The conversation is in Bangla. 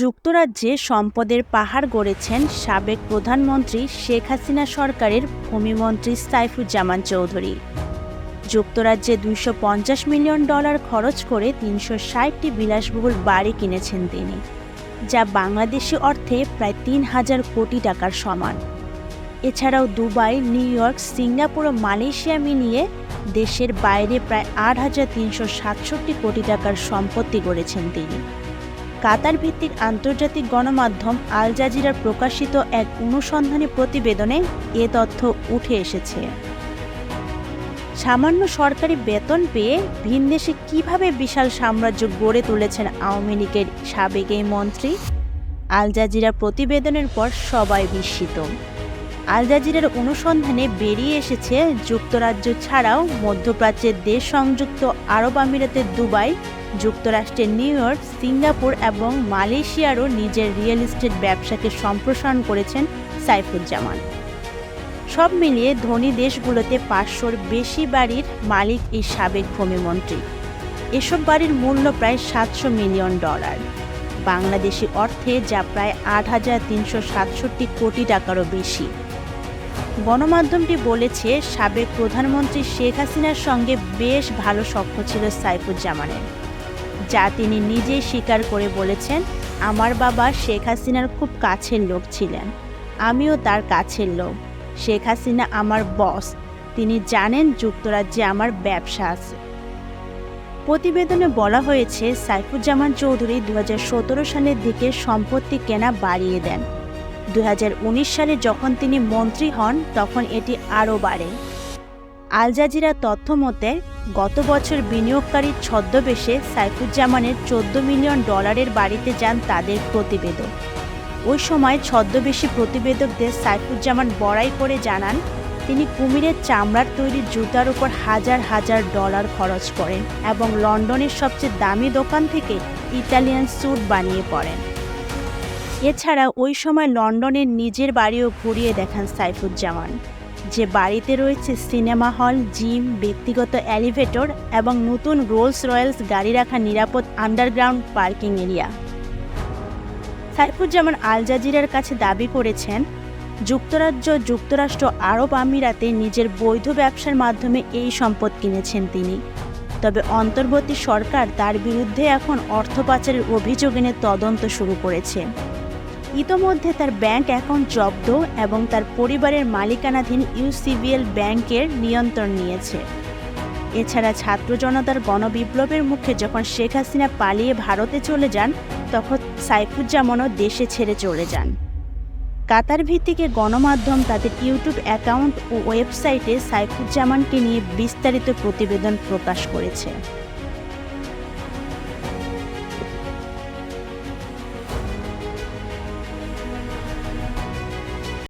যুক্তরাজ্যে সম্পদের পাহাড় গড়েছেন সাবেক প্রধানমন্ত্রী শেখ হাসিনা সরকারের ভূমিমন্ত্রী সাইফুজ্জামান চৌধুরী। যুক্তরাজ্যে $250 মিলিয়ন খরচ করে 360টি বিলাসবহুল বাড়ি কিনেছেন তিনি, যা বাংলাদেশি অর্থে প্রায় 3,000 কোটি টাকার সমান। এছাড়াও দুবাই, নিউ ইয়র্ক, সিঙ্গাপুর ও মালয়েশিয়া মিলিয়ে দেশের বাইরে প্রায় 8,367 কোটি টাকার সম্পত্তি গড়েছেন তিনি। কাতার ভিত্তিক আন্তর্জাতিক গণমাধ্যম আল জাজিরার প্রকাশিত এক অনুসন্ধানী প্রতিবেদনে এ তথ্য উঠে এসেছে। সামান্য সরকারি বেতন পেয়ে ভিনদেশে কিভাবে বিশাল সাম্রাজ্য গড়ে তুলেছেন আওয়ামী লীগের সাবেক এই মন্ত্রী? আল জাজিরা প্রতিবেদনের পর সবাই বিস্মিত। আল জাজিরার অনুসন্ধানে বেরিয়ে এসেছে, যুক্তরাজ্য ছাড়াও মধ্যপ্রাচ্যের দেশ সংযুক্ত আরব আমিরাতের দুবাই, যুক্তরাষ্ট্রের নিউ ইয়র্ক, সিঙ্গাপুর এবং মালয়েশিয়ারও নিজের রিয়েল এস্টেট ব্যবসাকে সম্প্রসারণ করেছেন সাইফুজ্জামান। সব মিলিয়ে ধনী দেশগুলোতে 500-র বেশি বাড়ির মালিক এই সাবেক ভূমিমন্ত্রী। এসব বাড়ির মূল্য প্রায় $700 মিলিয়ন, বাংলাদেশি অর্থে যা প্রায় 8,367 কোটি টাকারও বেশি। গণমাধ্যমটি বলেছে, সাবেক প্রধানমন্ত্রী শেখ হাসিনার সঙ্গে বেশ ভালো সখ্য ছিল সাইফুজ্জামানের, যা তিনি নিজেই স্বীকার করে বলেছেন, আমার বাবা শেখ হাসিনার খুব কাছের লোক ছিলেন, আমিও তার কাছের লোক। শেখ হাসিনা আমার বস, তিনি জানেন যুক্তরাজ্যে আমার ব্যবসা আছে। প্রতিবেদনে বলা হয়েছে, সাইফুজ্জামান চৌধুরী 2017 সালের দিকে সম্পত্তি কেনা বাড়িয়ে দেন। 2019 সালে যখন তিনি মন্ত্রী হন তখন এটি আরও বাড়ে। আল জাজিরা তথ্য মতে গত বছর বিনিয়োগকারীর ছদ্মবেশে সাইফুজ্জামানের $14 মিলিয়ন বাড়িতে যান তাদের প্রতিবেদক। ওই সময় ছদ্মবেশী প্রতিবেদকদের সাইফুজ্জামান বড়াই করে জানান, তিনি কুমিরের চামড়ার তৈরি জুতার উপর হাজার হাজার ডলার খরচ করেন এবং লন্ডনের সবচেয়ে দামি দোকান থেকে ইতালিয়ান স্যুট বানিয়ে পরেন। এছাড়া ওই সময় লন্ডনের নিজের বাড়িও ঘুরিয়ে দেখান সাইফুজ্জামান, যে বাড়িতে রয়েছে সিনেমা হল, জিম, ব্যক্তিগত এলিভেটর এবং নতুন রোলস রয়েলস গাড়ি রাখা নিরাপদ আন্ডারগ্রাউন্ড পার্কিং এরিয়া। সাইফুজ্জামান আল জাজিরার কাছে দাবি করেছেন, যুক্তরাজ্য, যুক্তরাষ্ট্র, আরব আমিরাতে নিজের বৈধ ব্যবসার মাধ্যমে এই সম্পদ কিনেছেন তিনি। তবে অন্তর্বর্তী সরকার তার বিরুদ্ধে এখন অর্থ পাচারের অভিযোগ এনে তদন্ত শুরু করেছে। ইতোমধ্যে তার ব্যাংক অ্যাকাউন্ট জব্দ এবং তার পরিবারের মালিকানাধীন ইউসিবিএল ব্যাংকের নিয়ন্ত্রণ নিয়েছে। এছাড়া ছাত্র জনতার গণবিপ্লবের মুখে যখন শেখ হাসিনা পালিয়ে ভারতে চলে যান, তখন সাইফুজ্জামানও দেশে ছেড়ে চলে যান। কাতার ভিত্তিক গণমাধ্যম তাদের ইউটিউব অ্যাকাউন্ট ও ওয়েবসাইটে সাইফুজ্জামানকে নিয়ে বিস্তারিত প্রতিবেদন প্রকাশ করেছে।